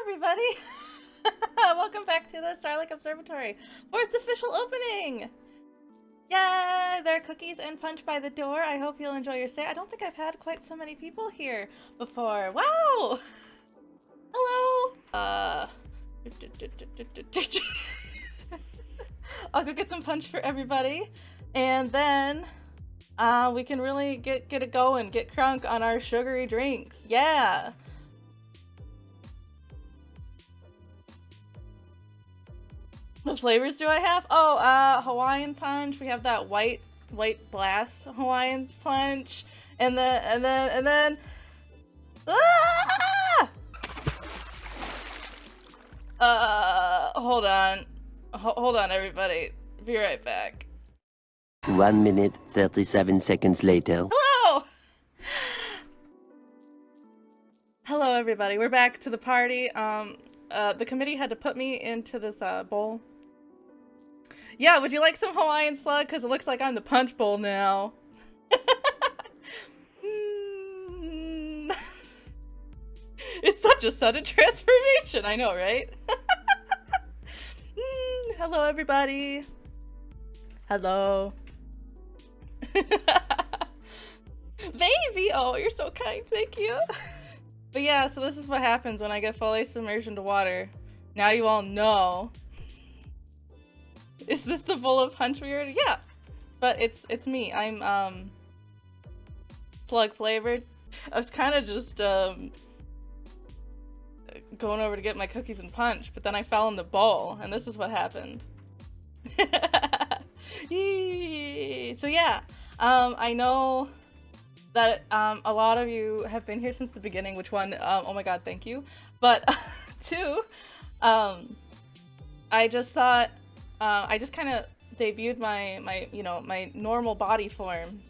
everybody! Welcome back to the Starlake Observatory for its official opening! Yay! There are cookies and punch by the door. I hope you'll enjoy your stay. I don't think I've had quite so many people here before. Wow! Hello! I'll go get some punch for everybody, and then we can really get it going, get crunk on our sugary drinks. Yeah! What flavors do I have? Oh, Hawaiian punch. We have that white blast Hawaiian punch, and then. Ah! Hold on, everybody. Be right back. 1 minute, 37 seconds later. Hello! Hello, everybody. We're back to the party. The committee had to put me into this bowl. Yeah, would you like some Hawaiian slug? Because it looks like I'm the punch bowl now. It's such a sudden transformation, I know, right? Hello, everybody. Hello. Baby! Oh, you're so kind, thank you. But yeah, so this is what happens when I get fully submerged into water. Now you all know. Is this the bowl of punch weird? Yeah, but it's me. I'm slug flavored. I was kind of just going over to get my cookies and punch, but then I fell in the bowl, and this is what happened. So yeah, I know that a lot of you have been here since the beginning, which one, oh my god, thank you. But two, I just thought, I just kind of debuted my normal body form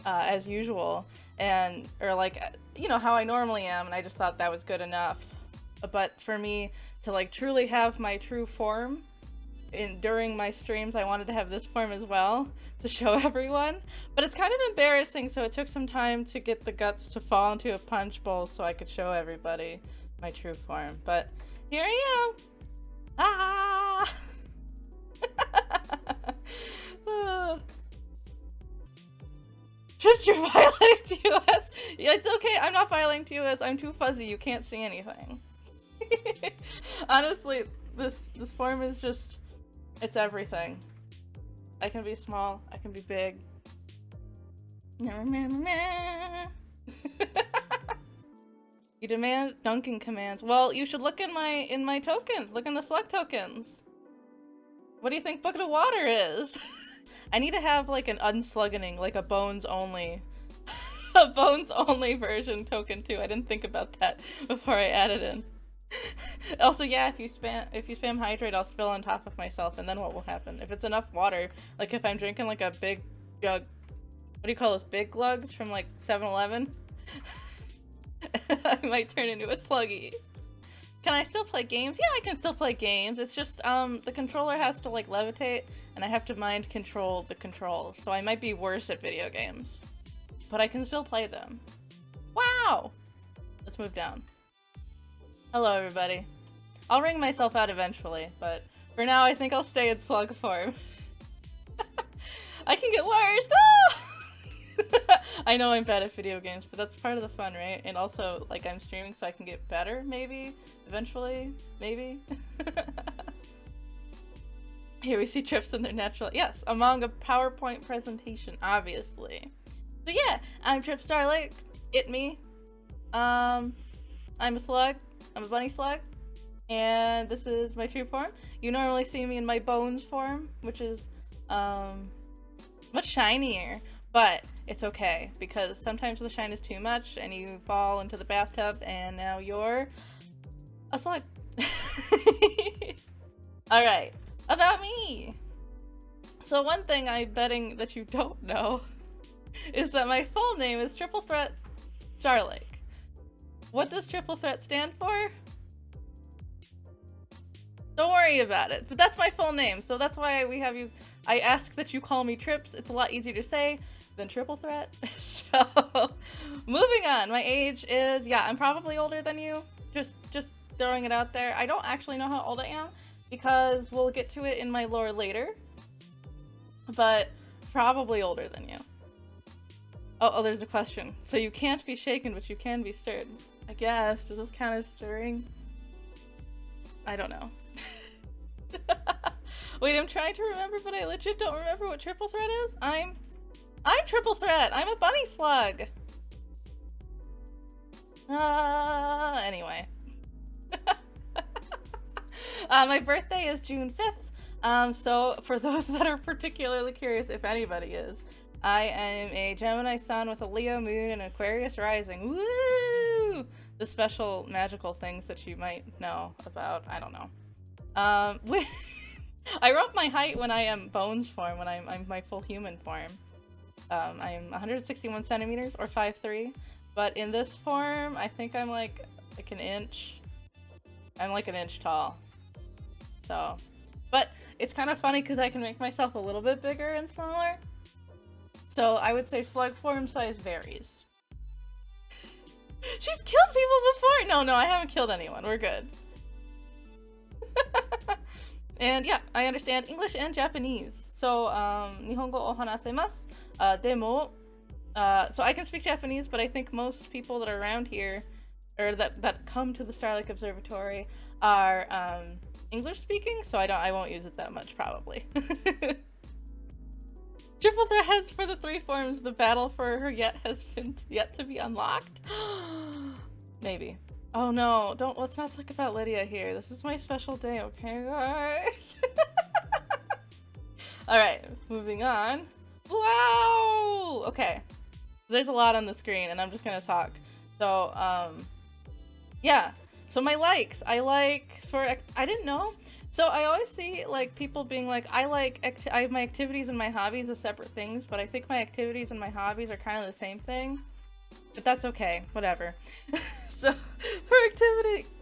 as usual, or like, how I normally am, and I just thought that was good enough. But for me to like truly have my true form during my streams, I wanted to have this form as well to show everyone. But it's kind of embarrassing, so it took some time to get the guts to fall into a punch bowl so I could show everybody my true form. But here I am. Ah! Trips, you're violating TOS. Yeah, it's okay. I'm not violating TOS. I'm too fuzzy. You can't see anything. Honestly, this form is just, it's everything. I can be small. I can be big. You demand dunking commands. Well, you should look in my tokens. Look in the slug tokens. What do you think bucket of water is? I need to have like an unslugging, like a bones only version token too. I didn't think about that before I added in. Also, yeah, if you spam hydrate, I'll spill on top of myself, and then what will happen? If it's enough water, like if I'm drinking like a big jug, what do you call those, big glugs from like 7-Eleven? I might turn into a sluggy. Can I still play games? Yeah, I can still play games. It's just, the controller has to like levitate, and I have to mind control the controls, so I might be worse at video games. But I can still play them. Wow! Let's move down. Hello, everybody. I'll ring myself out eventually, but for now I think I'll stay in slug form. I can get worse! No! I know I'm bad at video games, but that's part of the fun, right? And also, like, I'm streaming so I can get better, maybe? Eventually? Maybe? Here we see trips in their natural— yes, among a PowerPoint presentation, obviously. So yeah, I'm Trip Starlake. It me. I'm a slug. I'm a bunny slug. And this is my true form. You normally see me in my bones form, which is much shinier, but it's okay because sometimes the shine is too much and you fall into the bathtub and now you're a slug. Alright, about me. So one thing I'm betting that you don't know is that my full name is Triple Threat Starlake. What does Triple Threat stand for? Don't worry about it, but that's my full name, so that's why we have you— I ask that you call me Trips. It's a lot easier to say than Triple Threat. So, moving on. My age is— yeah, I'm probably older than you. Just just throwing it out there. I don't actually know how old I am because we'll get to it in my lore later, but probably older than you. Oh, there's a question. So you can't be shaken, but you can be stirred. I guess. Does this count as stirring? I don't know. Wait, I'm trying to remember, but I legit don't remember what triple threat is. I'm triple threat. I'm a bunny slug. Anyway. My birthday is June 5th. So for those that are particularly curious, if anybody is, I am a Gemini sun with a Leo moon and Aquarius rising. Woo! The special magical things that you might know about. I don't know. I wrote my height when I am bones form, when I'm my full human form. I'm 161 centimeters or 5'3", but in this form, I think I'm like an inch. I'm like an inch tall. So, but it's kind of funny because I can make myself a little bit bigger and smaller. So I would say slug form size varies. She's killed people before! No, I haven't killed anyone. We're good. And yeah, I understand English and Japanese. So, Nihongo o hanasemasu. Demo. So I can speak Japanese, but I think most people that are around here, or that come to the Starlake Observatory, are English speaking, so I won't use it that much, probably. Triple threat heads for the 3 forms. The battle for her has been yet to be unlocked. Maybe. Oh no, let's not talk about Lydia here. This is my special day, okay guys? Alright, moving on. Wow! Okay. There's a lot on the screen and I'm just gonna talk. So, yeah. So my likes. I didn't know. So I always see like people being like, I have my activities and my hobbies as separate things, but I think my activities and my hobbies are kind of the same thing. But that's okay, whatever. So for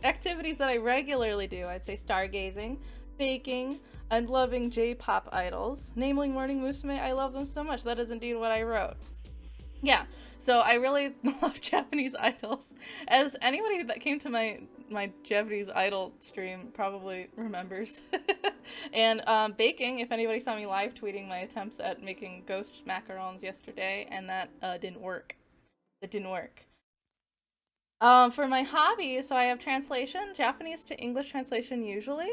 activities that I regularly do, I'd say stargazing, baking, and loving J-pop idols. Namely Morning Musume, I love them so much. That is indeed what I wrote. Yeah, so I really love Japanese idols. As anybody that came to my Japanese idol stream probably remembers. And baking, if anybody saw me live tweeting my attempts at making ghost macarons yesterday, and that didn't work. It didn't work. For my hobbies, so I have translation, Japanese to English translation usually.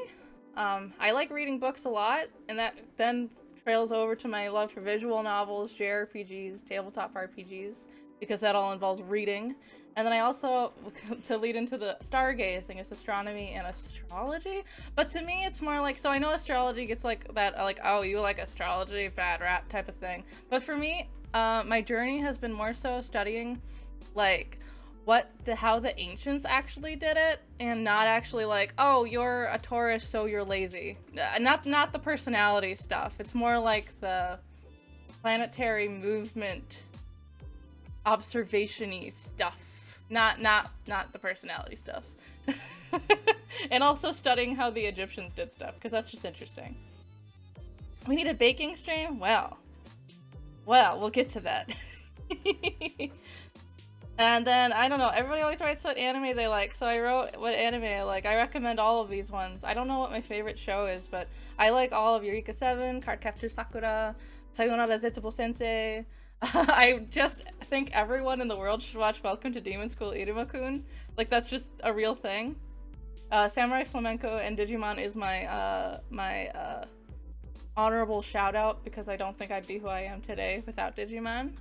I like reading books a lot, and that then trails over to my love for visual novels, JRPGs, tabletop RPGs, because that all involves reading. And then I also, to lead into the stargazing, it's astronomy and astrology. But to me, it's more like, so I know astrology gets like that, like, oh, you like astrology, bad rap type of thing. But for me, my journey has been more so studying, like, how the ancients actually did it, and not actually like, oh, you're a Taurus, so you're lazy. Not the personality stuff. It's more like the planetary movement, observation-y stuff. Not the personality stuff. And also studying how the Egyptians did stuff, because that's just interesting. We need a baking stream? Well, we'll get to that. And then, I don't know, everybody always writes what anime they like, so I wrote what anime I like. I recommend all of these ones. I don't know what my favorite show is, but I like all of Eureka 7, Cardcaptor Sakura, Sayonara Zetsubo Sensei. I just think everyone in the world should watch Welcome to Demon School Iruma-kun. Like, that's just a real thing. Samurai Flamenco and Digimon is my honorable shout out, because I don't think I'd be who I am today without Digimon.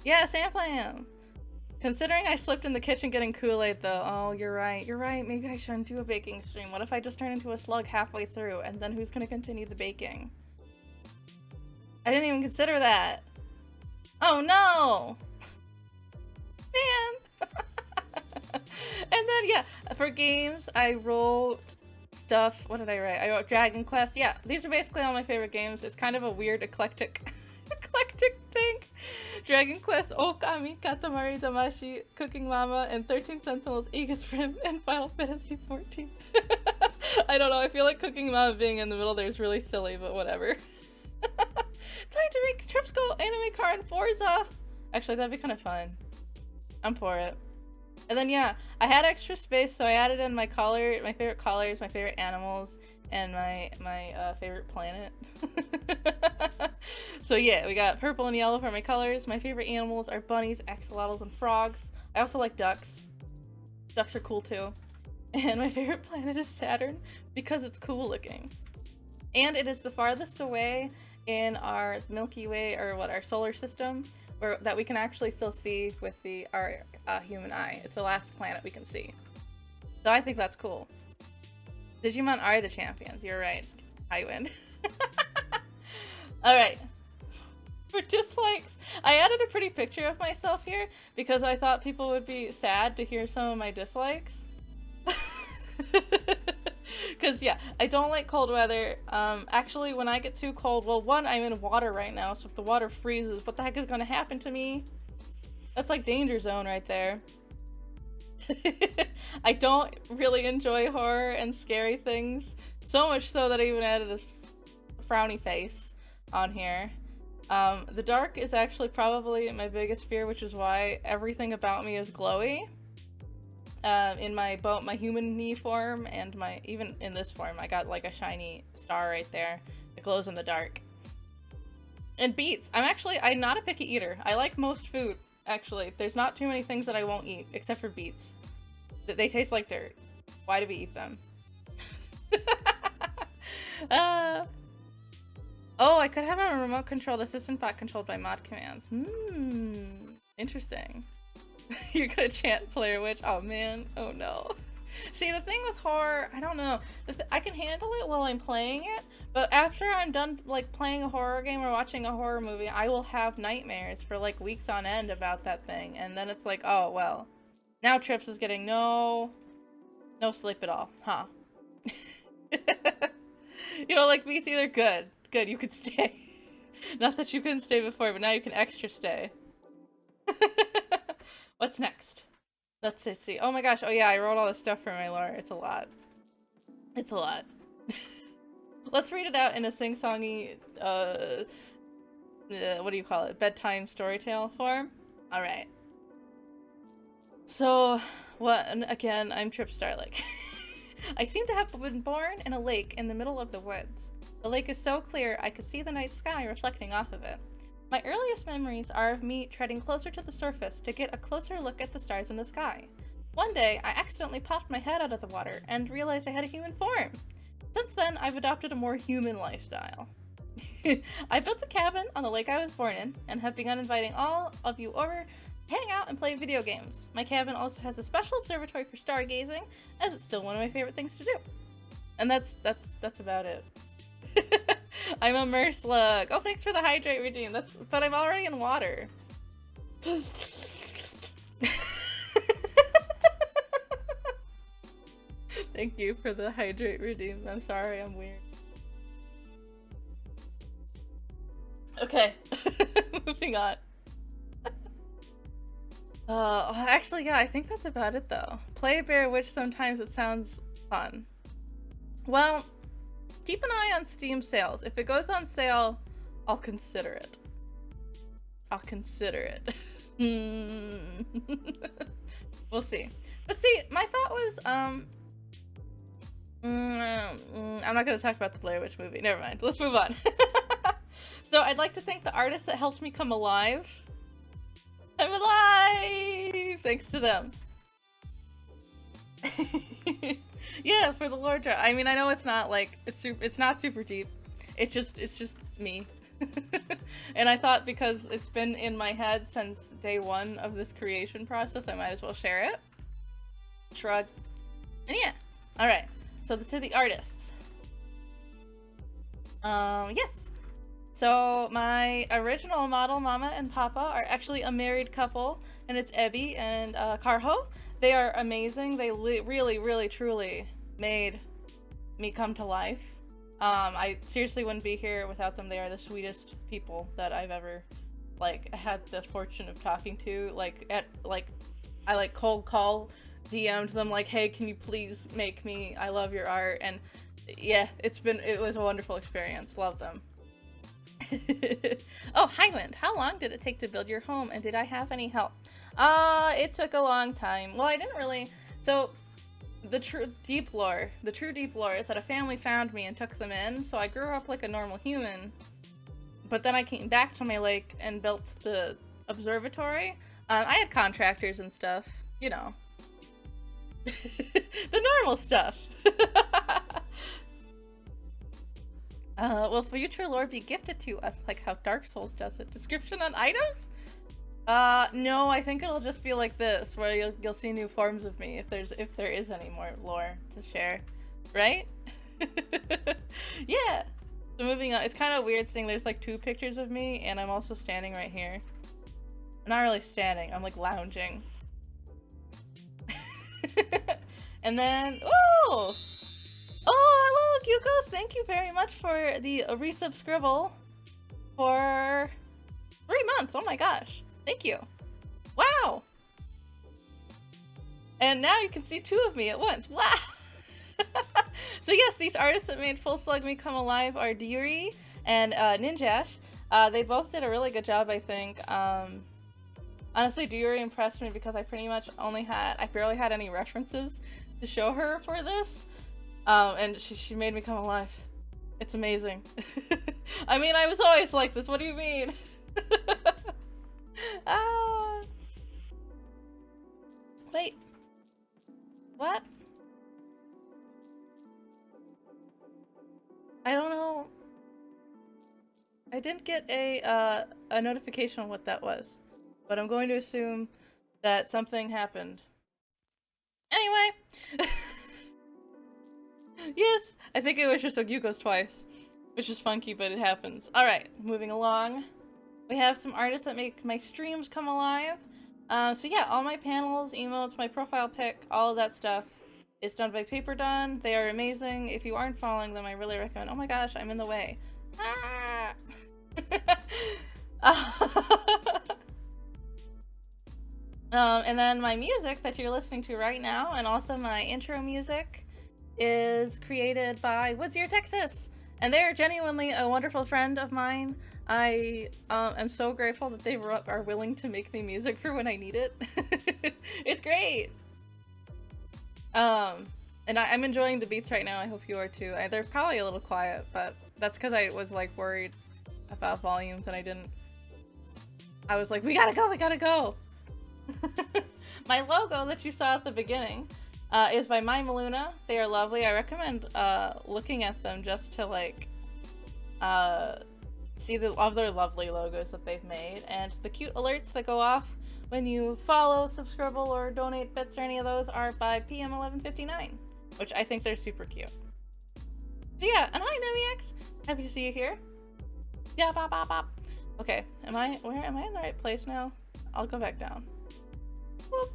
Yeah, Samplam! Considering I slipped in the kitchen getting Kool-Aid though, oh, you're right, maybe I shouldn't do a baking stream. What if I just turn into a slug halfway through, and then who's gonna continue the baking? I didn't even consider that! Oh no! Man! And then, yeah, for games, I wrote stuff, what did I write? I wrote Dragon Quest. Yeah, these are basically all my favorite games. It's kind of a weird, eclectic thing. Dragon Quest, Okami, Katamari Damacy, Cooking Mama, and 13 Sentinels, Aegis Rim, and Final Fantasy 14. I don't know, I feel like Cooking Mama being in the middle there is really silly, but whatever. Time to make Trips Go anime car in Forza! Actually, that'd be kind of fun. I'm for it. And then yeah, I had extra space, so I added in my favorite colors, my favorite animals, and my favorite planet. So yeah, we got purple and yellow for my colors. My favorite animals are bunnies, axolotls, and frogs. I also like ducks. Ducks are cool too. And my favorite planet is Saturn because it's cool looking. And it is the farthest away in our Milky Way, or our solar system, that we can actually still see with our human eye. It's the last planet we can see. So I think that's cool. Digimon are the champions. You're right. I win. Alright. For dislikes, I added a pretty picture of myself here because I thought people would be sad to hear some of my dislikes. Because yeah, I don't like cold weather. Actually, when I get too cold, well, one, I'm in water right now, so if the water freezes, what the heck is going to happen to me? That's like danger zone right there. I don't really enjoy horror and scary things, so much so that I even added a frowny face on here. The dark is actually probably my biggest fear, which is why everything about me is glowy. In my human knee form, and even in this form, I got like a shiny star right there that glows in the dark. And beets. I'm not a picky eater. I like most food, actually. There's not too many things that I won't eat, except for beets. They taste like dirt. Why do we eat them? Oh, I could have a remote controlled assistant bot controlled by mod commands. Interesting. You're gonna chant Player Witch? Oh man, oh no. See, the thing with horror, I don't know. I can handle it while I'm playing it, but after I'm done like playing a horror game or watching a horror movie, I will have nightmares for like weeks on end about that thing, and then it's like, oh well. Now Trips is getting no sleep at all, huh? You don't like beets either? Good. Good, you could stay. Not that you couldn't stay before, but now you can extra stay. What's next? Let's see. Oh my gosh. Oh yeah, I wrote all this stuff for my lore. It's a lot. It's a lot. Let's read it out in a sing-songy, what do you call it? Bedtime storytale form? Alright. So, again, I'm Trip Starlake. I seem to have been born in a lake in the middle of the woods. The lake is so clear I could see the night sky reflecting off of it. My earliest memories are of me treading closer to the surface to get a closer look at the stars in the sky. One day, I accidentally popped my head out of the water and realized I had a human form. Since then, I've adopted a more human lifestyle. I built a cabin on the lake I was born in and have begun inviting all of you over to hang out and play video games. My cabin also has a special observatory for stargazing, as it's still one of my favorite things to do. And that's about it. I'm a merslug. Oh, thanks for the hydrate redeem. But I'm already in water. Thank you for the hydrate redeem. I'm sorry, I'm weird. Okay, moving on. Actually, yeah, I think that's about it though. Play a Bear Witch sometimes, it sounds fun. Well, keep an eye on Steam sales. If it goes on sale, I'll consider it. I'll consider it. We'll see. But see, my thought was, I'm not gonna talk about the Blair Witch movie. Never mind. Let's move on. So I'd like to thank the artists that helped me come alive. I'm alive! Thanks to them. Yeah, for the lore drop. I mean, I know it's not like it's not super deep. It's just me. And I thought because it's been in my head since day one of this creation process, I might as well share it. Shrug. And yeah. All right. So to the artists. Yes. So my original model, Mama and Papa, are actually a married couple, and it's Ebby and Karho. They are amazing. They really, really, truly made me come to life. I seriously wouldn't be here without them. They are the sweetest people that I've ever, like, had the fortune of talking to. I cold call, DM'd them like, hey, can you please make me? I love your art. And yeah, it was a wonderful experience. Love them. Oh, Highwind, how long did it take to build your home, and did I have any help? It took a long time. Well, I didn't really. So, the true deep lore is that a family found me and took them in. So I grew up like a normal human. But then I came back to my lake and built the observatory. I had contractors and stuff, you know. The normal stuff. Will future lore be gifted to us like how Dark Souls does it? Description on items? No, I think it'll just be like this, where you'll see new forms of me if there is any more lore to share, right? Yeah. So moving on, it's kind of weird seeing there's like two pictures of me, and I'm also standing right here. I'm not really standing, I'm like lounging. And then, ooh! Oh, hello, Kyukos! Thank you very much for the resubscribe for 3 months. Oh my gosh. Thank you. Wow! And now you can see two of me at once. Wow! So yes, these artists that made Full Slug Me Come Alive are Diuri and Ninjash. They both did a really good job, I think. Honestly, Diuri impressed me because I barely had any references to show her for this. And she made me come alive. It's amazing. I mean, I was always like this, what do you mean? Ah. Wait. What? I don't know. I didn't get a notification on what that was, but I'm going to assume that something happened. Anyway. Yes, I think it was just Ogyukos twice, which is funky, but it happens. Alright, moving along. We have some artists that make my streams come alive. So yeah, all my panels, emotes, my profile pic, all of that stuff is done by Paperdone. They are amazing. If you aren't following them, I really recommend. Oh my gosh, I'm in the way. Ah! And then my music that you're listening to right now, and also my intro music, is created by Woodsier, Texas. And they're genuinely a wonderful friend of mine. I am so grateful that they are willing to make me music for when I need it. It's great! And I'm enjoying the beats right now. I hope you are too. They're probably a little quiet, but that's because I was like worried about volumes and I was like, we gotta go! My logo that you saw at the beginning is by My Maluna. They are lovely. I recommend looking at them just to like see the other lovely logos that they've made, and the cute alerts that go off when you follow, subscribe, or donate bits or any of those are by PM1159, which I think they're super cute. But yeah, and hi Nemiex! Happy to see you here. Yeah, bop bop bop. Okay, am I in the right place now? I'll go back down. Whoop.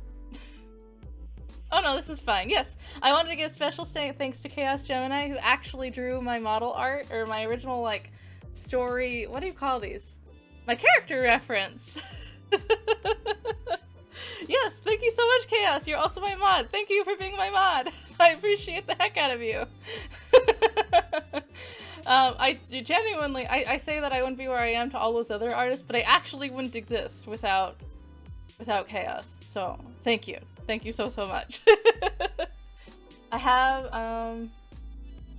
Oh no, this is fine. Yes, I wanted to give special thanks to Chaos Gemini, who actually drew my model art, or my original, like, story. What do you call these? My character reference. Yes, thank you so much, Chaos. You're also my mod. Thank you for being my mod. I appreciate the heck out of you. I genuinely, I say that I wouldn't be where I am to all those other artists, but I actually wouldn't exist without Chaos. So, thank you. Thank you so much. I have,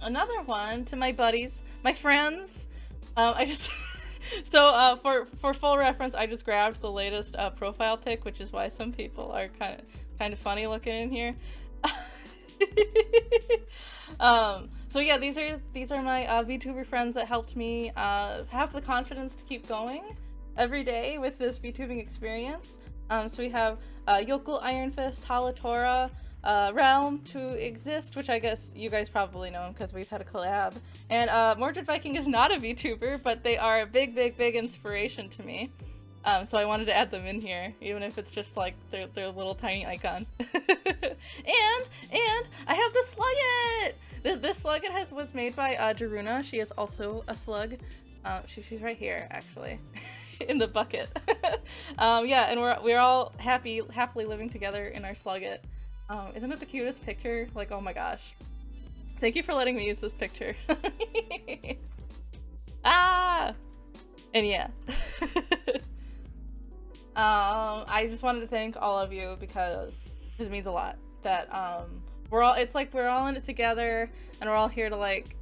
another one to my buddies, my friends. So, for full reference, I just grabbed the latest profile pic, which is why some people are kind of funny looking in here. So yeah, these are my VTuber friends that helped me have the confidence to keep going every day with this VTubing experience. So we have Yokul Iron Fist, Halatora, Realm to Exist, which I guess you guys probably know because we've had a collab. And Mordred Viking is not a VTuber, but they are a big inspiration to me. So I wanted to add them in here, even if it's just like their little tiny icon. and I have the Slugget! This Slugget was made by Daruna. She is also a slug. She's right here, actually, in the bucket. Yeah, and we're all happily living together in our Slugget. Isn't it the cutest picture? Like, oh my gosh. Thank you for letting me use this picture. Ah! And yeah. I just wanted to thank all of you because it means a lot that it's like we're all in it together and we're all here to, like,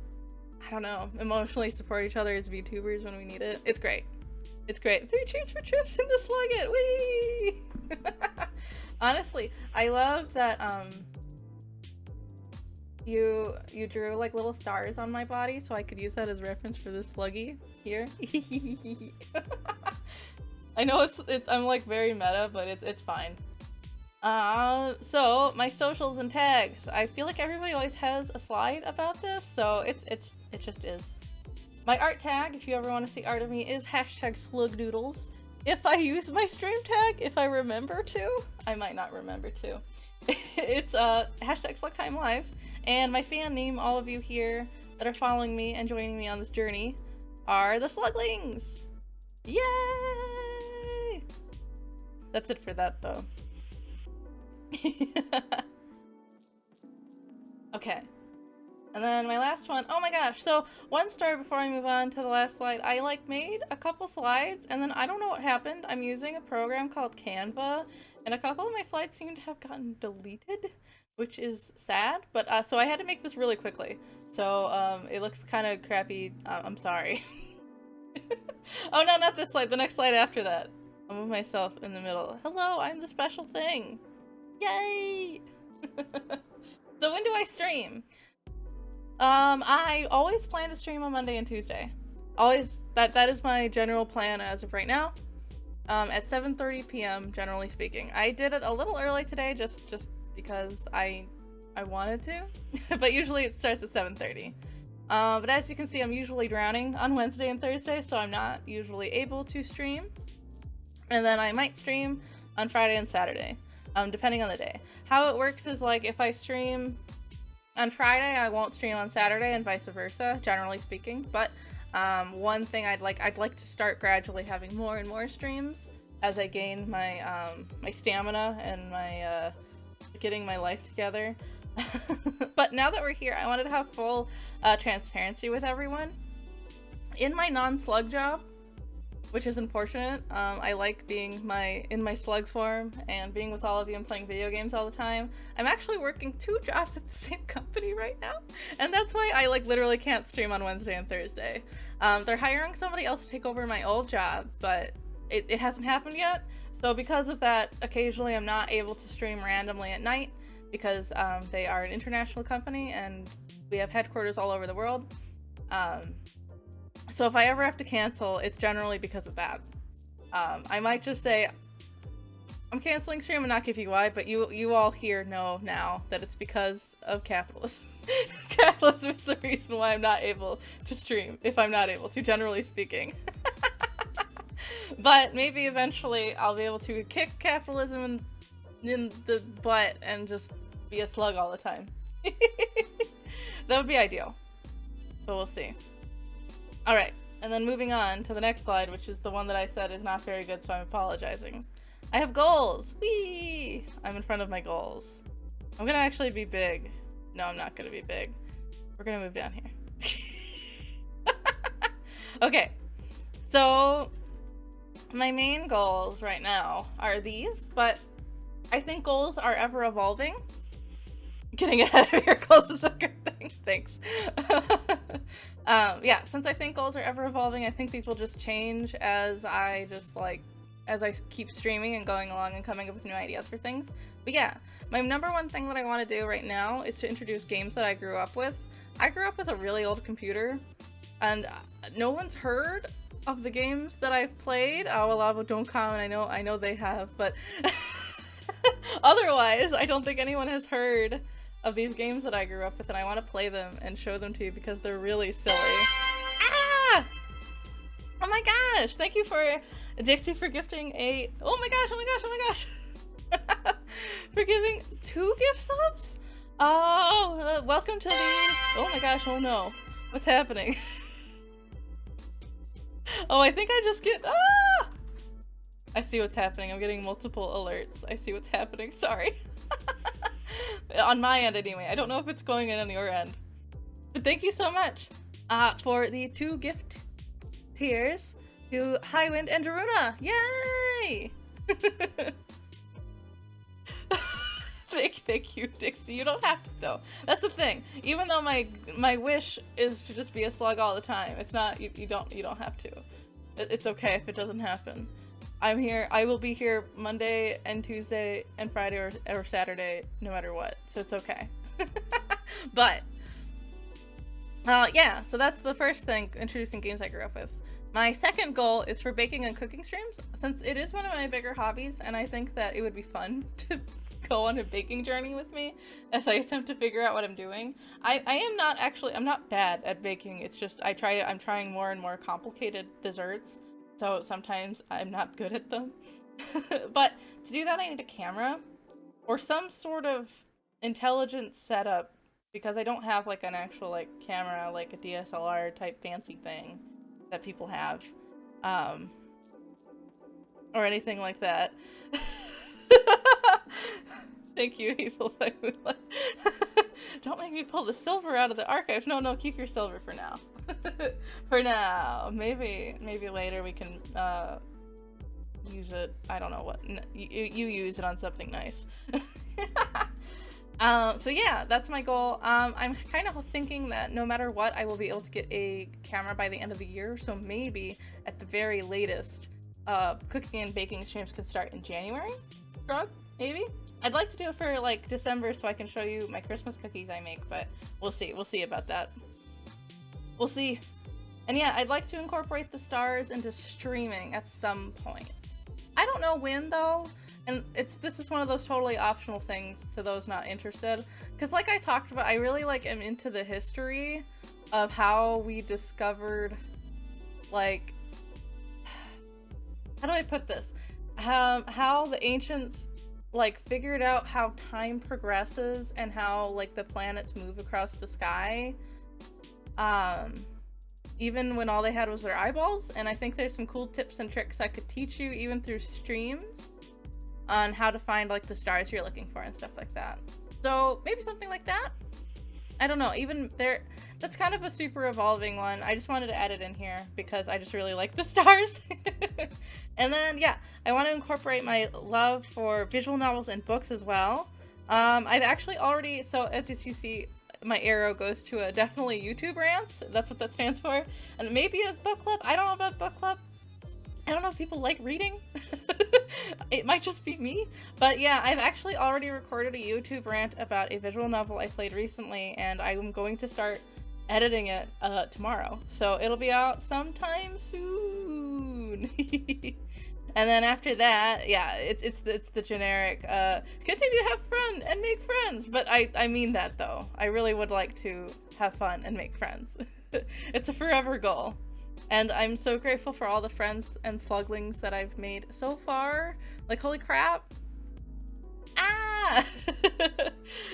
I don't know, emotionally support each other as VTubers when we need it. It's great. It's great. 3 cheers for trips in the Slug It. Whee! Honestly, I love that you drew like little stars on my body so I could use that as reference for this Sluggy here. I know it's I'm like very meta, but it's fine. So my socials and tags. I feel like everybody always has a slide about this, so it just is. My art tag, if you ever want to see art of me, is #slugdoodles. If I use my stream tag, if I remember to, I might not remember to. It's #slugtimelive, and my fan name, all of you here that are following me and joining me on this journey, are the Sluglings. Yay! That's it for that though. Okay. And then my last one, oh my gosh, so one story before I move on to the last slide. I like made a couple slides and then I don't know what happened. I'm using a program called Canva and a couple of my slides seem to have gotten deleted, which is sad, but so I had to make this really quickly. So it looks kind of crappy. I'm sorry. Oh no, not this slide, the next slide after that. I'll move myself in the middle. Hello, I'm the special thing. Yay! So when do I stream? I always plan to stream on Monday and Tuesday. Always, that is my general plan as of right now. At 7:30 p.m. generally speaking. I did it a little early today just because I wanted to, but usually it starts at 7:30. But as you can see, I'm usually drowning on Wednesday and Thursday, so I'm not usually able to stream. And then I might stream on Friday and Saturday, depending on the day. How it works is, like, if I stream on Friday, I won't stream on Saturday and vice versa, generally speaking. But one thing I'd like to start gradually having more and more streams as I gain my my stamina and my getting my life together. But now that we're here, I wanted to have full transparency with everyone. In my non-slug job, which is unfortunate, I like being in my slug form and being with all of you and playing video games all the time. I'm actually working 2 jobs at the same company right now, and that's why I like literally can't stream on Wednesday and Thursday. They're hiring somebody else to take over my old job, but it hasn't happened yet. So because of that, occasionally I'm not able to stream randomly at night because they are an international company and we have headquarters all over the world. So if I ever have to cancel, it's generally because of that. I might just say, I'm canceling stream and not give you why, but you all here know now that it's because of capitalism. Capitalism is the reason why I'm not able to stream, if I'm not able to, generally speaking. But maybe eventually I'll be able to kick capitalism in the butt and just be a slug all the time. That would be ideal, but we'll see. Alright, and then moving on to the next slide, which is the one that I said is not very good, so I'm apologizing. I have goals! Whee! I'm in front of my goals. I'm gonna actually be big. No, I'm not gonna be big. We're gonna move down here. Okay, so my main goals right now are these, but I think goals are ever evolving. Getting ahead of your goals is a good thing. Thanks. Yeah, since I think goals are ever evolving, I think these will just change as I keep streaming and going along and coming up with new ideas for things. But yeah, my number one thing that I want to do right now is to introduce games that I grew up with. I grew up with a really old computer, and no one's heard of the games that I've played. Oh, Lava, don't comment. I know they have, but otherwise, I don't think anyone has heard of these games that I grew up with, and I want to play them and show them to you because they're really silly. Ah! Oh my gosh! Thank you for Dixie for gifting a. Oh my gosh! Oh my gosh! Oh my gosh! For giving 2 gift subs. Oh, welcome to the. Oh my gosh! Oh no! What's happening? Oh, I think I just get. Ah! I see what's happening. I'm getting multiple alerts. I see what's happening. Sorry. On my end anyway. I don't know if it's going in on your end. But thank you so much for the 2 gift tiers to Highwind and Daruna. Yay! Thank you, Dixie. You don't have to though. That's the thing. Even though my wish is to just be a slug all the time, it's not. You don't have to. It's okay if it doesn't happen. I'm here. I will be here Monday and Tuesday and Friday or Saturday, no matter what. So it's okay. But yeah. So that's the first thing. Introducing games I grew up with. My second goal is for baking and cooking streams, since it is one of my bigger hobbies, and I think that it would be fun to go on a baking journey with me as I attempt to figure out what I'm doing. I'm not bad at baking. It's just I'm trying more and more complicated desserts, so sometimes I'm not good at them. But to do that I need a camera or some sort of intelligent setup, because I don't have like an actual like camera, like a DSLR type fancy thing that people have, or anything like that. Thank you, Evil by Moonlight. Don't make me pull the silver out of the archives. No, keep your silver for now. For now. Maybe later we can use it. I don't know what. You use it on something nice. So yeah, that's my goal. I'm kind of thinking that no matter what, I will be able to get a camera by the end of the year. So maybe at the very latest, cooking and baking streams can start in January. Maybe. I'd like to do it for like December so I can show you my Christmas cookies I make, but we'll see. We'll see about that. We'll see. And yeah, I'd like to incorporate the stars into streaming at some point. I don't know when though. And this is one of those totally optional things to those not interested. Because like I talked about, I really like am into the history of how we discovered, like, how do I put this? How the ancients like figured out how time progresses and how like the planets move across the sky. Even when all they had was their eyeballs. And I think there's some cool tips and tricks I could teach you even through streams on how to find like the stars you're looking for and stuff like that. So maybe something like that. I don't know, even there, that's kind of a super evolving one. I just wanted to add it in here because I just really like the stars. And then yeah, I want to incorporate my love for visual novels and books as well. I've actually already, so as you see, my arrow goes to a definitely YouTube rants. That's what that stands for. And maybe a book club. I don't know about book club. I don't know if people like reading. It might just be me. But yeah, I've actually already recorded a YouTube rant about a visual novel I played recently, and I'm going to start editing it tomorrow. So it'll be out sometime soon. And then after that, yeah, it's the generic continue to have fun and make friends. But I mean that though. I really would like to have fun and make friends. It's a forever goal. And I'm so grateful for all the friends and sluglings that I've made so far. Like, holy crap. Ah!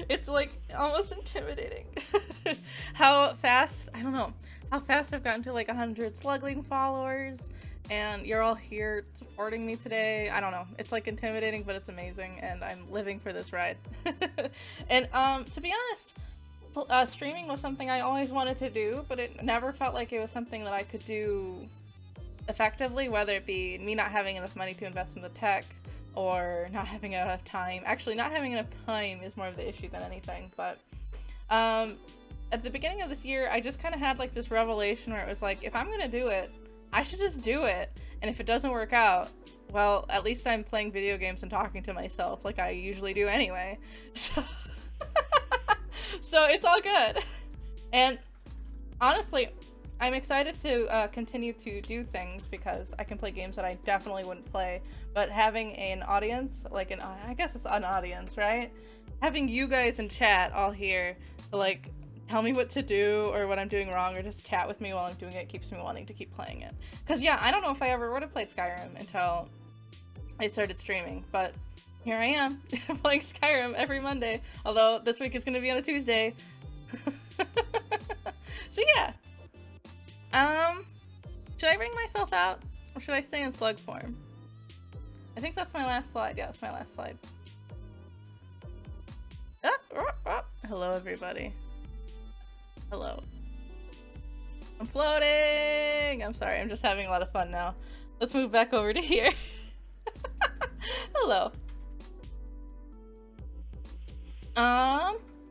It's like almost intimidating. How fast, I don't know, how fast I've gotten to like 100 slugling followers. And you're all here supporting me today. I don't know. It's like intimidating, but it's amazing. And I'm living for this ride. And to be honest, streaming was something I always wanted to do, but it never felt like it was something that I could do effectively, whether it be me not having enough money to invest in the tech or not having enough time. Actually, not having enough time is more of the issue than anything, but at the beginning of this year, I just kind of had like this revelation where it was like, if I'm gonna do it, I should just do it, and if it doesn't work out, well, at least I'm playing video games and talking to myself like I usually do anyway. So it's all good. And honestly, I'm excited to continue to do things because I can play games that I definitely wouldn't play, but having an audience, like I guess it's an audience, right? Having you guys in chat all here to like tell me what to do or what I'm doing wrong or just chat with me while I'm doing it keeps me wanting to keep playing it. Because yeah, I don't know if I ever would have played Skyrim until I started streaming, but here I am, playing Skyrim every Monday, although this week it's going to be on a Tuesday. So yeah. Should I bring myself out, or should I stay in slug form? I think that's my last slide. Yeah, that's my last slide. Hello, everybody. Hello. I'm floating! I'm sorry, I'm just having a lot of fun now. Let's move back over to here. though.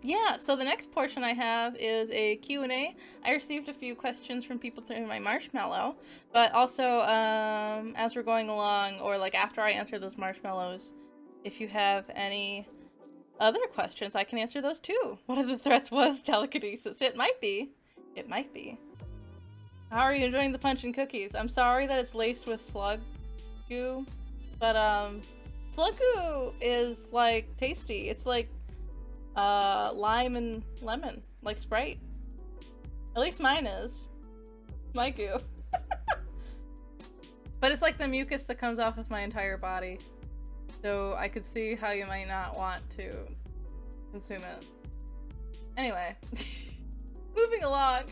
Yeah, so the next portion I have is a Q&A. I received a few questions from people through my marshmallow, but also, as we're going along, or like after I answer those marshmallows, if you have any other questions, I can answer those too. One of the threats was telekinesis. It might be. It might be. How are you enjoying the punch and cookies? I'm sorry that it's laced with slug goo, but slug goo is like tasty. It's like lime and lemon, like Sprite. At least mine is. My goo. But it's like the mucus that comes off of my entire body. So I could see how you might not want to consume it. Anyway. Moving along.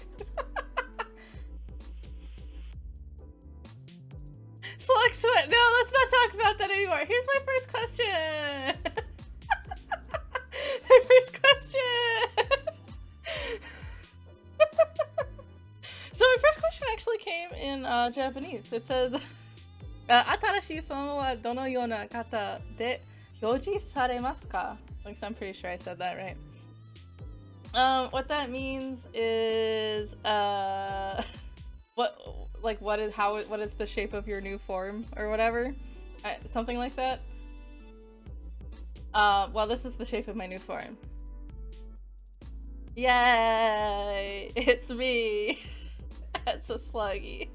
Slug sweat. No, let's not talk about that anymore. Here's my first question. My first question. So my first question actually came in Japanese. It says, 新しいフォンはどのような方で表示されますか? Like, I'm pretty sure I said that right. What that means is, what is the shape of your new form or whatever? Something like that. Well, this is the shape of my new form. Yay! It's me! It's a sluggy.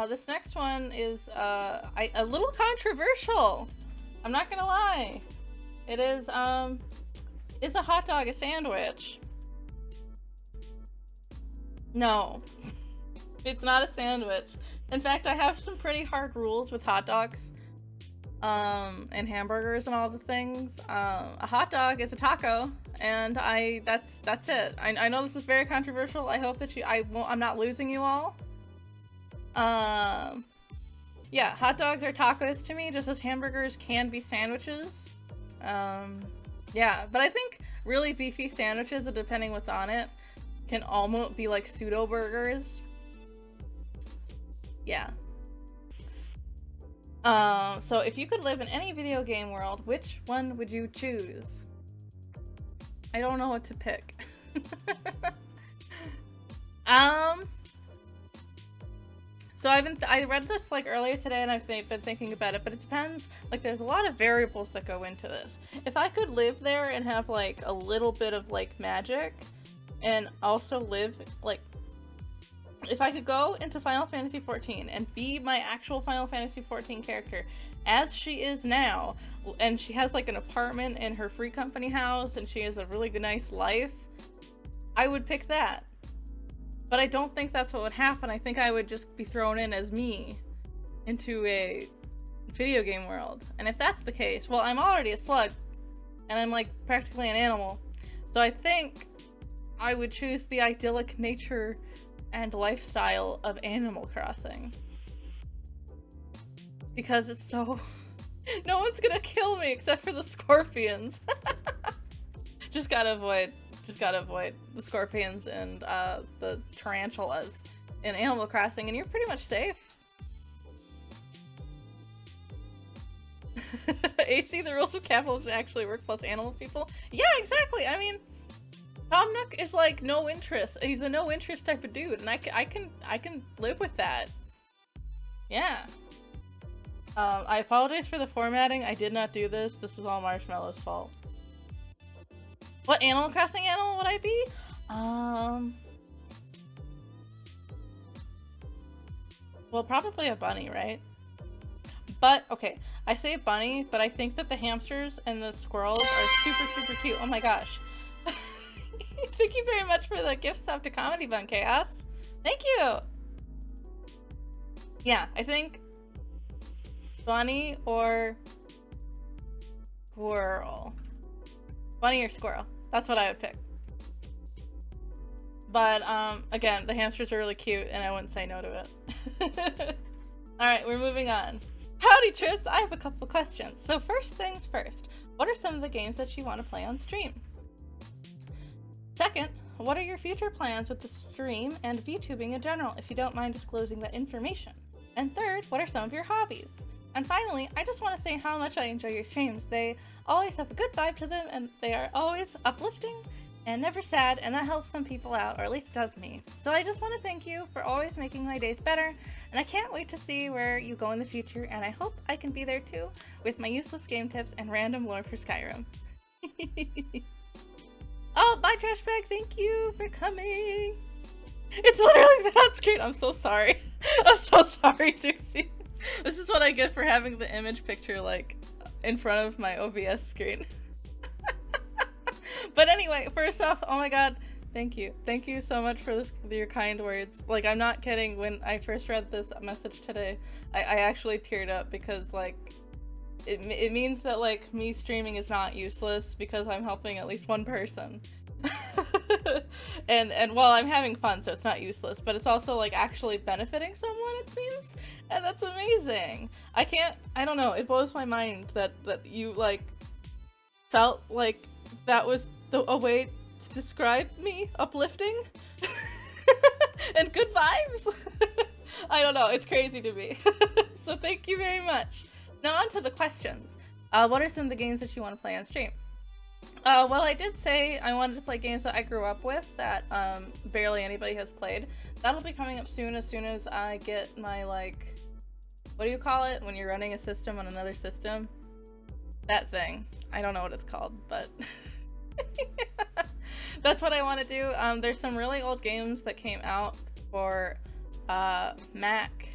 This next one is, a little controversial. I'm not gonna lie. It is a hot dog a sandwich? No. It's not a sandwich. In fact, I have some pretty hard rules with hot dogs. And hamburgers and all the things. A hot dog is a taco, and that's it. I know this is very controversial. I hope that I'm not losing you all. Yeah, hot dogs are tacos to me, just as hamburgers can be sandwiches. Yeah, but I think really beefy sandwiches, depending what's on it, can almost be like pseudo burgers. Yeah. So if you could live in any video game world, which one would you choose? I don't know what to pick. So I read this like earlier today, and I've been thinking about it, but it depends. Like, there's a lot of variables that go into this. If I could live there and have like a little bit of like magic, and also live like, if I could go into Final Fantasy XIV and be my actual Final Fantasy XIV character as she is now, and she has like an apartment in her free company house, and she has a really nice life, I would pick that. But I don't think that's what would happen. I think I would just be thrown in as me into a video game world. And if that's the case, well, I'm already a slug, and I'm like practically an animal. So I think I would choose the idyllic nature and lifestyle of Animal Crossing. Because it's so... no one's gonna kill me except for the scorpions. Just gotta avoid the scorpions and the tarantulas in Animal Crossing, and you're pretty much safe. AC, the rules of capitalism actually work plus animal people? Yeah, exactly. I mean, Tom Nook is like no interest. He's a no interest type of dude, and I can live with that. Yeah. I apologize for the formatting. I did not do this. This was all Marshmallow's fault. What Animal Crossing animal would I be? Well, probably a bunny, right? But, okay, I say bunny, but I think that the hamsters and the squirrels are super, super cute. Oh my gosh. Thank you very much for the gift sub to Comedy Bun Chaos. Thank you! Yeah, I think bunny or squirrel. Bunny or squirrel. That's what I would pick. But, again, the hamsters are really cute, and I wouldn't say no to it. Alright, we're moving on. Howdy, Tris! I have a couple of questions. So first things first, what are some of the games that you want to play on stream? Second, what are your future plans with the stream and VTubing in general, if you don't mind disclosing that information? And third, what are some of your hobbies? And finally, I just want to say how much I enjoy your streams. They always have a good vibe to them, and they are always uplifting and never sad, and that helps some people out, or at least it does me. So I just want to thank you for always making my days better, and I can't wait to see where you go in the future, and I hope I can be there too, with my useless game tips and random lore for Skyrim. Oh, bye Trashbag, thank you for coming! It's literally been on screen, I'm so sorry. I'm so sorry, Dixie. This is what I get for having the image picture, like, in front of my OBS screen. But anyway, first off, oh my god, thank you. Thank you so much for your kind words. Like, I'm not kidding, when I first read this message today, I actually teared up because, like, it means that, like, me streaming is not useless because I'm helping at least one person. and while I'm having fun, so it's not useless, but it's also, like, actually benefiting someone, it seems, and that's amazing. I don't know, it blows my mind that you, like, felt like that was a way to describe me, uplifting and good vibes. I don't know, it's crazy to me. So thank you very much. Now on to the questions. What are some of the games that you want to play on stream? Well, I did say I wanted to play games that I grew up with that barely anybody has played. That'll be coming up soon as I get my, like, what do you call it when you're running a system on another system? That thing. I don't know what it's called, but that's what I want to do. There's some really old games that came out for Mac,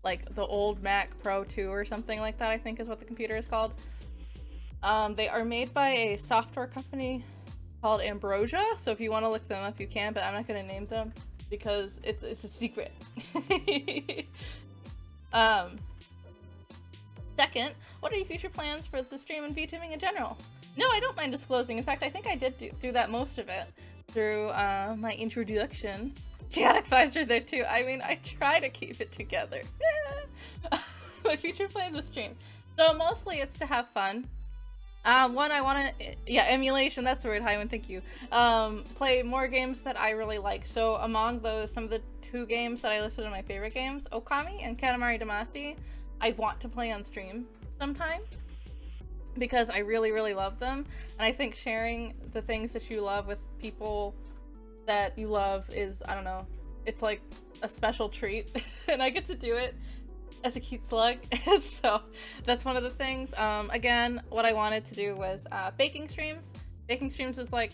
like the old Mac Pro 2 or something like that, I think is what the computer is called. They are made by a software company called Ambrosia, so if you want to look them up you can, but I'm not going to name them because it's a secret. Second, what are your future plans for the stream and VTubing in general? No, I don't mind disclosing. In fact, I think I did do that most of it through my introduction. Chaotic vibes are there too. I mean, I try to keep it together. My future plans with stream. So mostly it's to have fun. One, I want to, yeah, emulation, that's the word, Hyman, thank you. Play more games that I really like. So among those, some of the 2 games that I listed in my favorite games, Okami and Katamari Damacy, I want to play on stream sometime because I really, really love them. And I think sharing the things that you love with people that you love is, I don't know, it's like a special treat. And I get to do it as a cute slug. So that's one of the things. Again, what I wanted to do was baking streams. Baking streams is like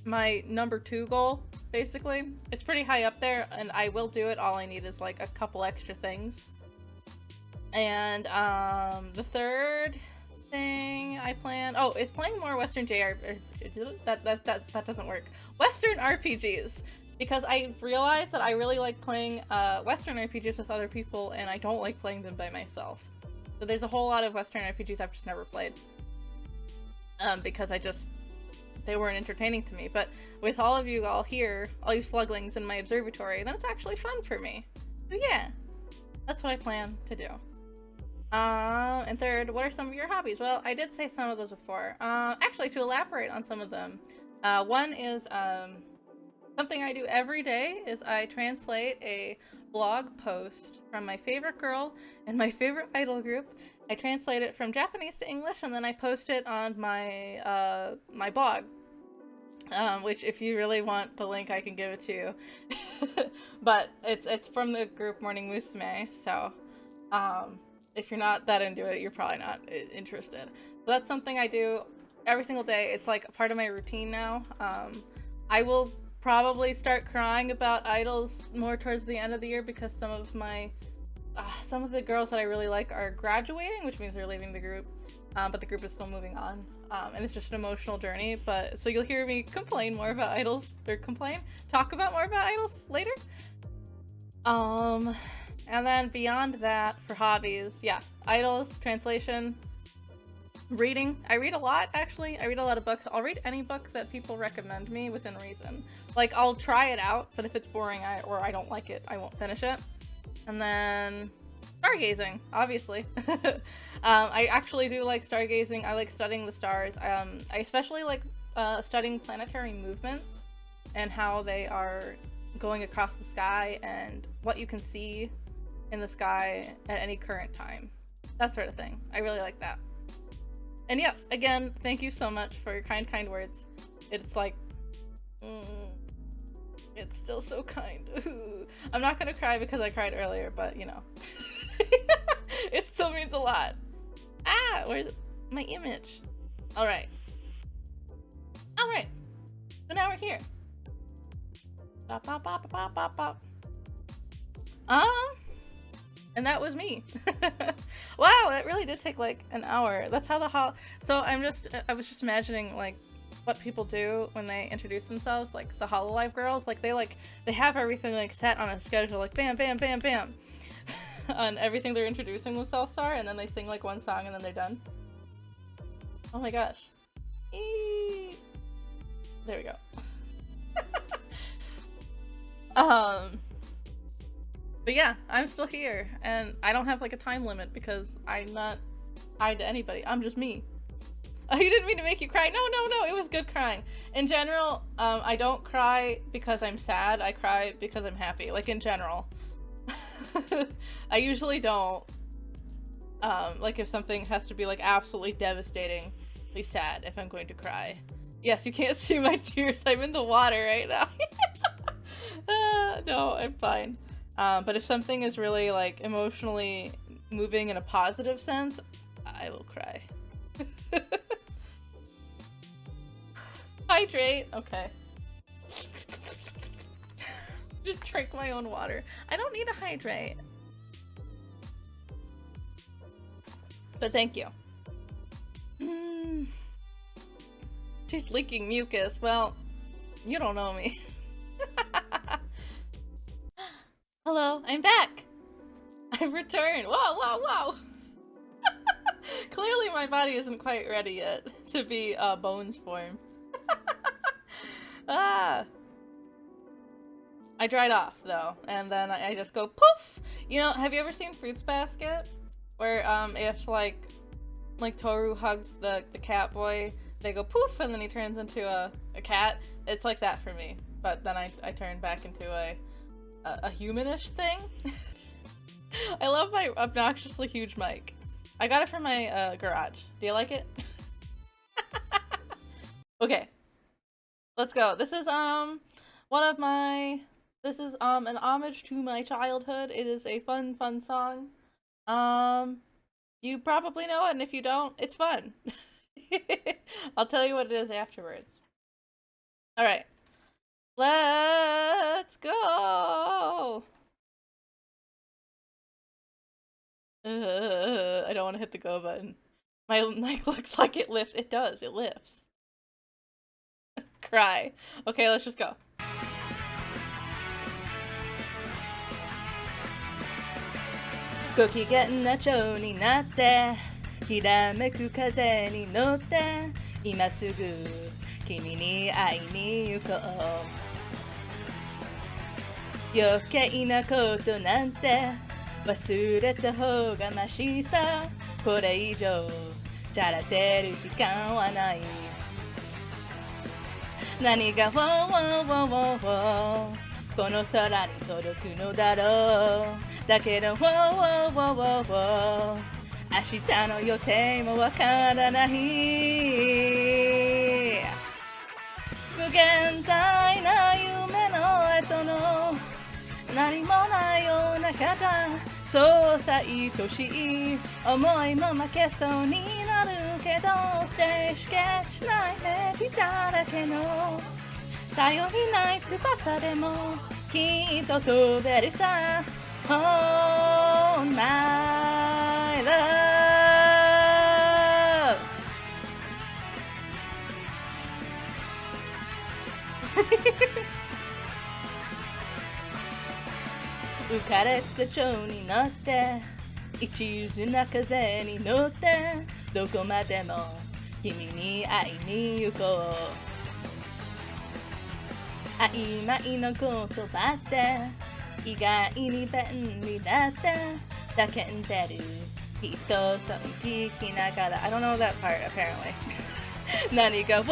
my number 2 goal, basically. It's pretty high up there and I will do it. All I need is like a couple extra things. And the third thing I plan, oh, is playing more Western JRPGs. That doesn't work. Western RPGs, because I realized that I really like playing Western RPGs with other people, and I don't like playing them by myself. So there's a whole lot of Western RPGs I've just never played, because they weren't entertaining to me. But with all of you all here, all you sluglings in my observatory, then it's actually fun for me. So yeah, that's what I plan to do. And third, what are some of your hobbies? Well, I did say some of those before. Actually, to elaborate on some of them, one is something I do every day is I translate a blog post from my favorite girl and my favorite idol group. I translate it from Japanese to English, and then I post it on my my blog. Which, if you really want the link, I can give it to you. But it's from the group Morning Musume, so if you're not that into it, you're probably not interested. But that's something I do every single day. It's like a part of my routine now. I will probably start crying about idols more towards the end of the year because some of the girls that I really like are graduating, which means they're leaving the group. But the group is still moving on. And it's just an emotional journey. But so you'll hear me complain more about idols, or talk about more about idols later. And then beyond that, for hobbies, yeah, idols, translation, reading. I read a lot, actually. I read a lot of books. I'll read any books that people recommend me within reason. Like, I'll try it out, but if it's boring or I don't like it, I won't finish it. And then stargazing, obviously. I actually do like stargazing. I like studying the stars. I especially like studying planetary movements and how they are going across the sky and what you can see in the sky at any current time. That sort of thing. I really like that. And yes, again, thank you so much for your kind words. It's like, it's still so kind. I'm not gonna cry because I cried earlier, but you know. It still means a lot. Ah, where's my image? Alright. Alright. So now we're here. Bop, bop, bop, bop, bop, bop. And that was me. Wow, that really did take like an hour. That's how the so I was just imagining like what people do when they introduce themselves, like the Hololive girls, like they have everything like set on a schedule, like bam, bam, bam, bam, on everything they're introducing themselves are, and then they sing like one song and then they're done. Oh my gosh. There we go. But yeah, I'm still here, and I don't have like a time limit because I'm not tied to anybody. I'm just me. Oh, you didn't mean to make you cry. No, it was good crying. In general, I don't cry because I'm sad. I cry because I'm happy, like in general. I usually don't. Like if something has to be like absolutely devastatingly sad if I'm going to cry. Yes, you can't see my tears. I'm in the water right now. No, I'm fine. But if something is really like emotionally moving in a positive sense, I will cry. Hydrate. Okay. Just drink my own water. I don't need to hydrate. But thank you. She's leaking mucus. Well, you don't know me. Hello, I'm back! I've returned! Whoa! Clearly my body isn't quite ready yet to be bones form. I dried off though, and then I just go poof! You know, have you ever seen Fruits Basket? Where if like Toru hugs the cat boy, they go poof and then he turns into a cat? It's like that for me, but then I turn back into a humanish thing. I love my obnoxiously huge mic. I got it from my garage. Do you like it? Okay, let's go. This is an homage to my childhood. It is a fun song. You probably know it, and if you don't, it's fun. I'll tell you what it is afterwards. All right. Let's go! I don't want to hit the go button. My mic looks like it lifts. It does. It lifts. Cry. Okay, let's just go. Gokigen na chou ni natte, hirameku kaze ni notte, imasugu kimi ni ai ni yukou. 余計なことなんて忘れた方がマシさこれ以上じゃらてる時間はない何がこの空に届くのだろうだけど明日の予定もわからない無限大な夢の後の何もないような中じゃそうさ愛しい思いも負けそうになるけどステージ消しないイメージだらけの頼りない翼でもきっと飛べるさ Oh my love 浮かれた蝶に乗って一途な風に乗ってどこまでも君に会いに行こう曖昧な言葉って意外に便利だって叫んでる人そう聞きながら I don't know that part apparently 何が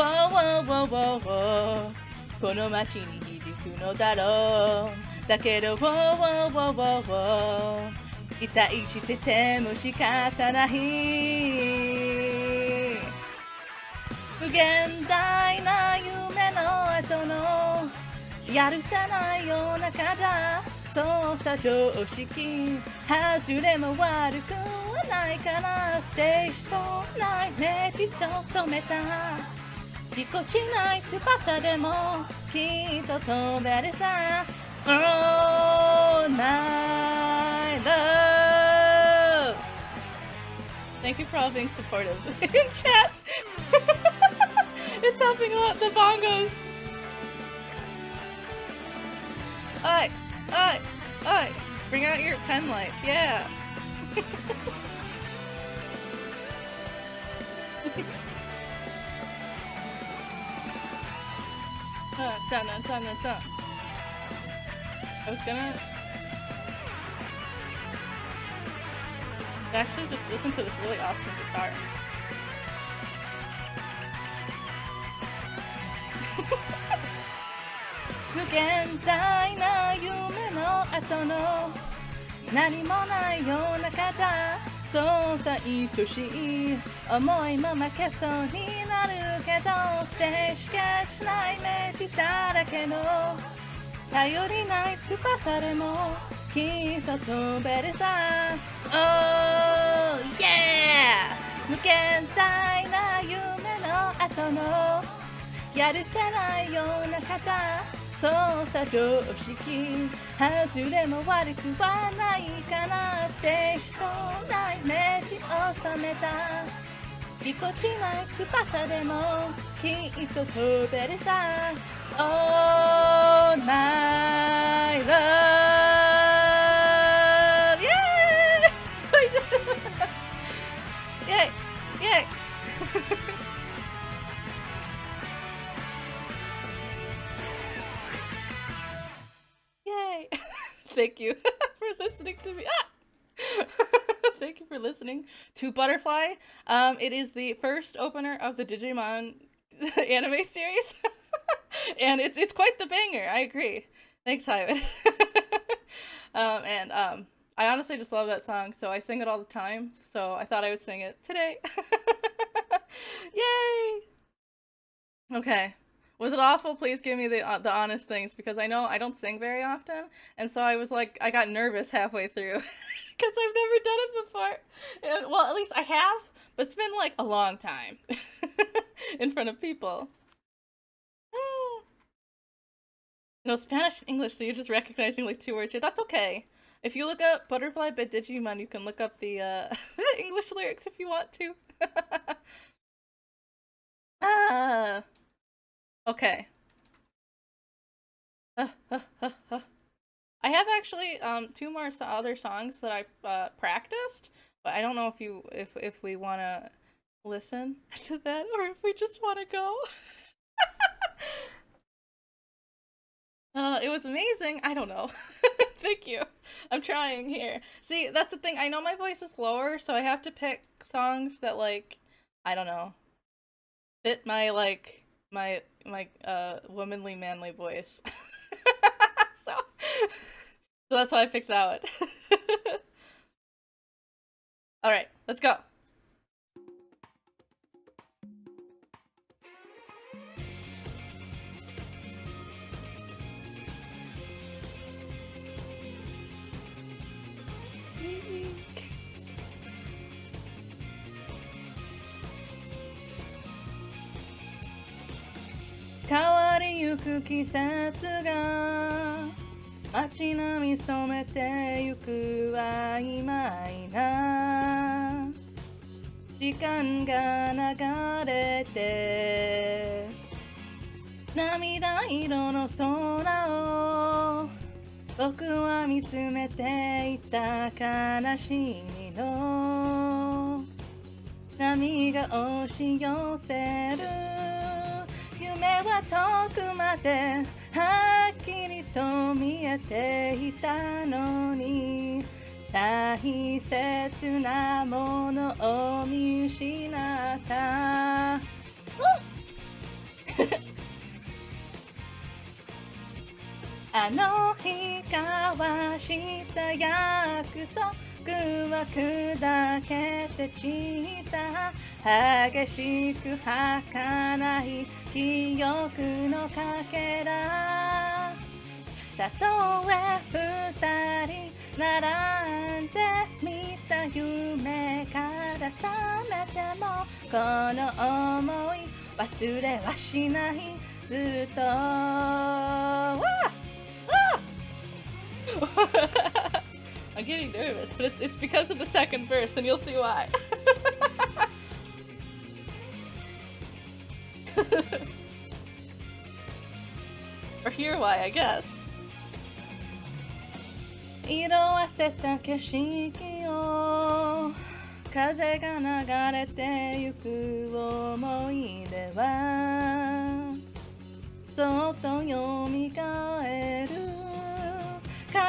この街に響くのだろうだけど痛いしてても仕方ない無限大な夢の後のやるせない世の中じゃそうさ常識外れも悪くはないかなステージそうなイメージと染めたぎこちない翼でもきっと飛べるさ Oh my love Thank you for all being supportive in chat It's helping a lot the bongos Oi, oi, oi Bring out your pen lights, yeah dun, dun, dun, dun, dun. I was gonna actually just listen to this really awesome guitar.無限大な夢の後の何もない世の中じゃそうさ愛しい思いも負けそうになるけどステージがしないイメージだらけの頼りない翼でもきっと飛べるさ Oh yeah 無限大な夢の後のやるせない世の中じゃそうさ常識外れも悪くはないかなステージそうなイメージを収めたぎこちない翼でもきっと飛べるさ Oh my love Yeah Yay Yay Yay! Thank you for listening to me. Ah! Thank you for listening to Butterfly. It is the first opener of the Digimon anime series, and it's quite the banger. I agree. Thanks, Hyman. I honestly just love that song, so I sing it all the time. So I thought I would sing it today. Yay! Okay. Was it awful? Please give me the honest things because I know I don't sing very often, and so I was like, I got nervous halfway through because I've never done it before. And, well, at least I have, but it's been like a long time in front of people. No, Spanish and English, so you're just recognizing like 2 words here. That's okay. If you look up Butterfly by Digimon, you can look up the English lyrics if you want to. Okay. I have actually 2 more other songs that I practiced, but I don't know if we want to listen to that or if we just want to go. It was amazing. I don't know. Thank you. I'm trying here. See, that's the thing. I know my voice is lower, so I have to pick songs that like I don't know fit my like my womanly manly voice. so that's why I picked that one. All right, let's go.変わりゆく季節が街並み染めてゆく曖昧な時間が流れて涙色の空を僕は見つめていた悲しみの波が押し寄せる夢は遠くまではっきりと見えていたのに大切なものを見失ったあの日交わした約束は砕けて散った激しく儚い記憶のかけらたとえ二人並んでみた夢から覚めてもこの想い忘れはしないずっとI'm getting nervous, but it's because of the second verse, and you'll see why. Or hear why, I guess. 色あせた景色を風が流れてゆく思い出はそっと蘇る通い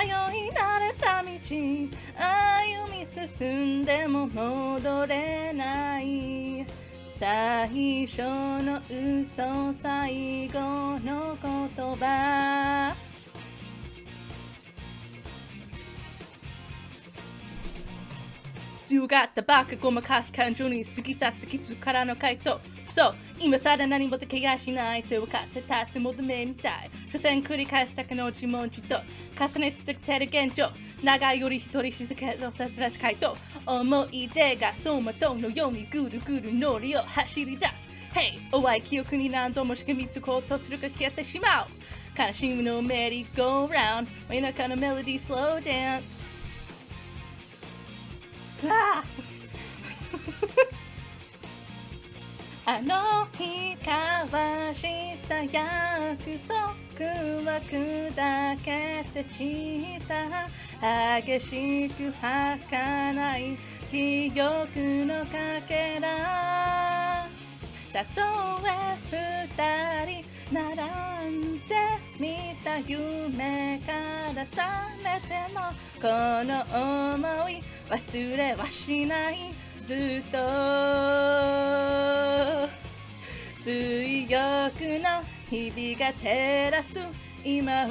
慣れた道歩み進んでも戻れない最初の嘘最後の言葉強がったバカごまかす感情に過ぎ去った傷からの回答そう今さら何もできやしないって分かってたって求めみたい所詮繰り返すだけの自問自答重ね続けてる現状長いより一人静けのさすらす回答思い出が走馬灯のようにぐるぐる乗りを走り出す Hey 淡い記憶に何度もしがみつこうとするが消えてしまう悲しみのメリーゴーラウンド田舎のメロディースローダンスあの日交わした約束は砕けて散った激しく儚い記憶のかけらたとえ二人並んでみた夢から覚めてもこの想い忘れはしないずっと追憶の日々が照らす今を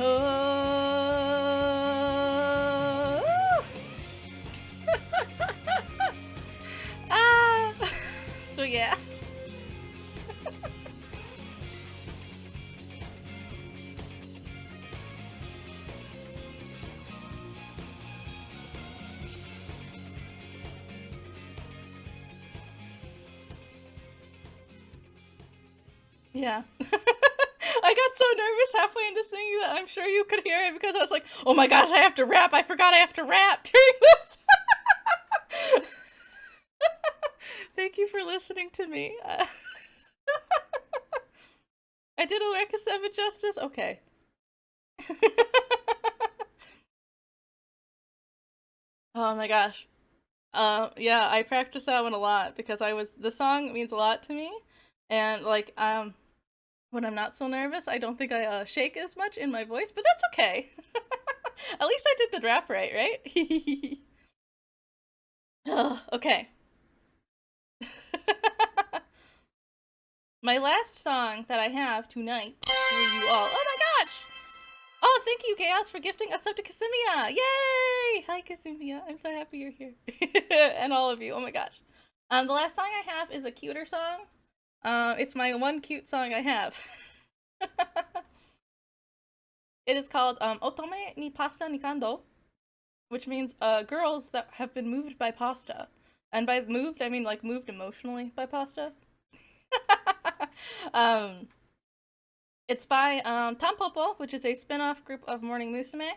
So yeah Yeah. I got so nervous halfway into singing that I'm sure you could hear it because I was like, oh my gosh, I have to rap. I forgot I have to rap during this. Thank you for listening to me. I did Eureka 7 justice? Okay. Oh my gosh. Yeah, I practiced that one a lot because the song means a lot to me. And like, when I'm not so nervous, I don't think I shake as much in my voice, but that's okay. At least I did the rap right? Okay. My last song that I have tonight for you all. Oh my gosh! Oh, thank you, Chaos, for gifting us up to Casimia! Yay! Hi, Casimia. I'm so happy you're here. And all of you. Oh my gosh. The last song I have is a cuter song. It's my one cute song I have. It is called Otome ni pasta ni kando, which means girls that have been moved by pasta. And by moved, I mean like moved emotionally by pasta. It's by Tampopo, which is a spin-off group of Morning Musume.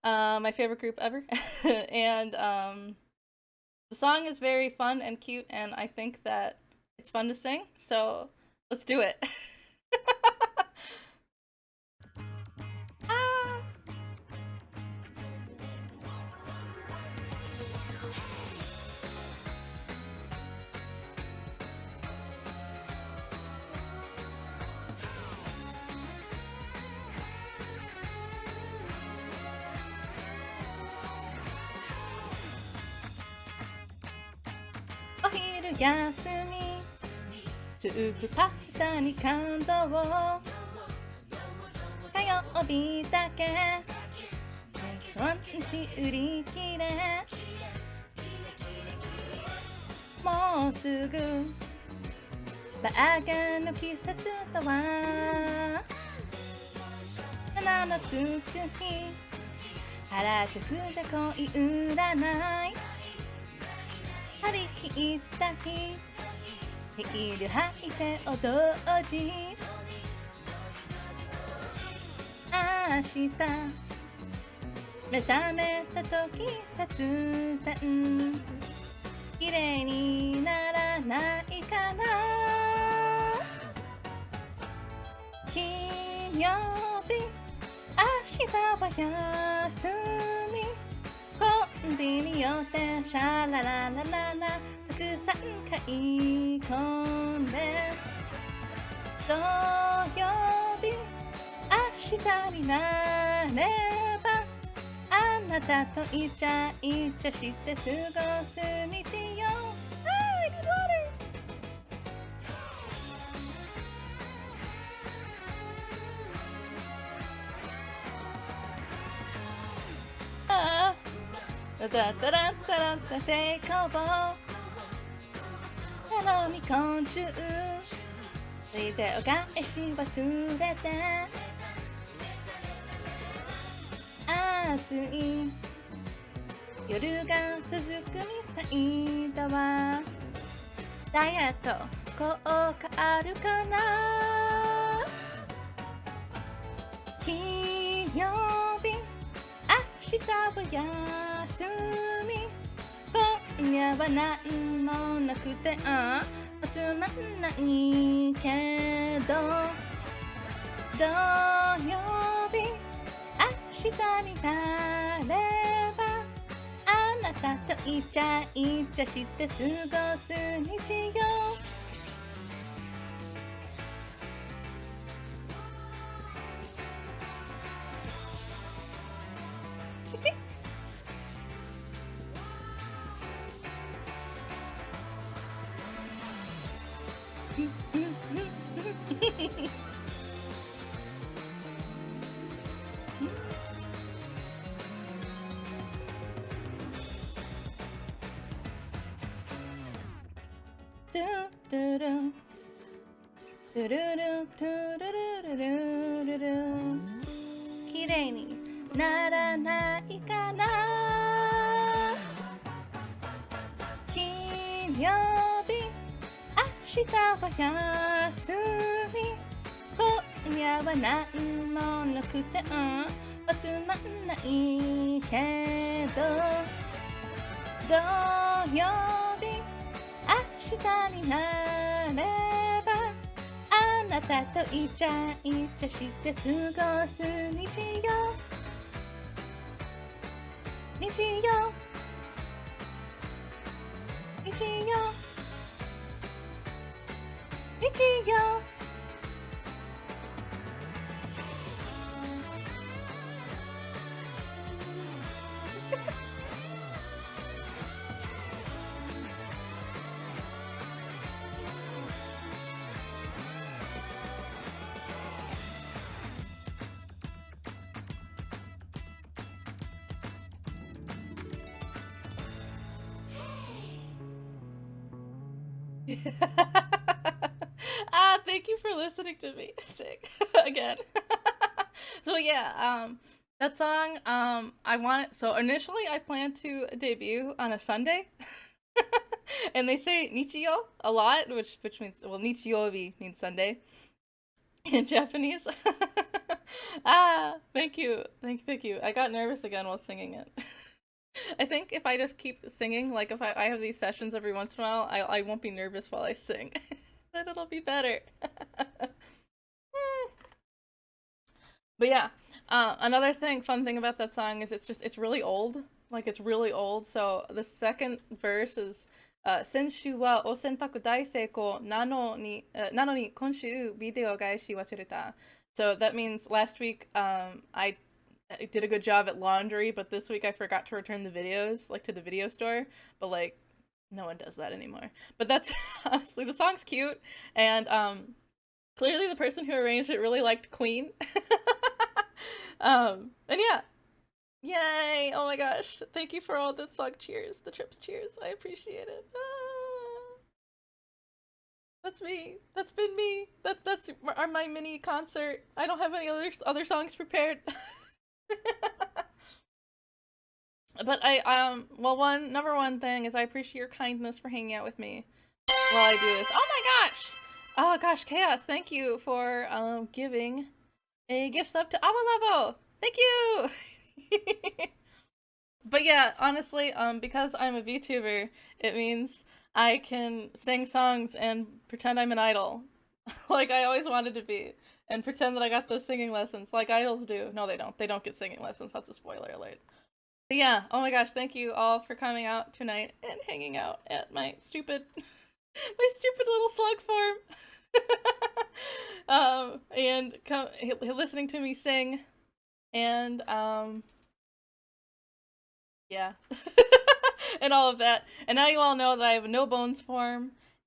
My favorite group ever. And the song is very fun and cute, and I think that it's fun to sing, so let's do it. O hiru yasumi すぐパスタに感動火曜日だけ1日売り切れもうすぐバーガーの季節だわ。7のつく日原宿で恋占い張り切った日ヒール履いてお同時明日目覚めた時突然綺麗にならないかな。金曜日明日は休みコンビニ寄ってシャラララララたくさん買い込んで土曜日明日になればあなたとイチャイチャして過ごす日曜。タタタラッタラッタ成功なのに今週ついてお返し忘れて暑い夜が続くみたいだわ。ダイエット効果あるかな。金曜日明日は休み今夜は何もなくてつまんないけど土曜日明日になればあなたとイチャイチャして過ごす日曜。トゥトゥルントゥルルトゥルルルルルル綺麗にならないかな。金曜日明日は休み今夜は何もなくてつまんないけど土曜日明日になればあなたとイチャイチャして過ごす日曜。日曜日曜日曜thank you for listening to me sing again. So yeah, that song, so initially I planned to debut on a Sunday. And they say Nichiyo a lot, which means, well, Nichiyobi means Sunday in Japanese. Thank you. Thank you. I got nervous again while singing it. I think if I just keep singing, like if I have these sessions every once in a while, I won't be nervous while I sing. Then it'll be better. But yeah, another fun thing about that song is it's really old. Like it's really old. So the second verse is 先週はお洗濯大成功なのに今週ビデオ返し忘れた. So that means last week I did a good job at laundry, but this week I forgot to return the videos, like to the video store. But like, no one does that anymore. But that's honestly, the song's cute, and clearly the person who arranged it really liked Queen. And yeah, yay! Oh my gosh, thank you for all the song cheers, the trips cheers. I appreciate it. That's me. That's been me. That's my mini concert. I don't have any other songs prepared. But well, number one thing is I appreciate your kindness for hanging out with me while I do this. Oh my gosh! Oh gosh, Chaos, thank you for giving a gift sub to Awalevo. Thank you. But yeah, honestly, because I'm a VTuber, it means I can sing songs and pretend I'm an idol, like I always wanted to be, and pretend that I got those singing lessons, like idols do. No, they don't. They don't get singing lessons. That's a spoiler alert. But yeah, oh my gosh, thank you all for coming out tonight and hanging out at my stupid, my stupid little slug farm. And listening to me sing, and yeah, and all of that. And now you all know that I have a no bones form,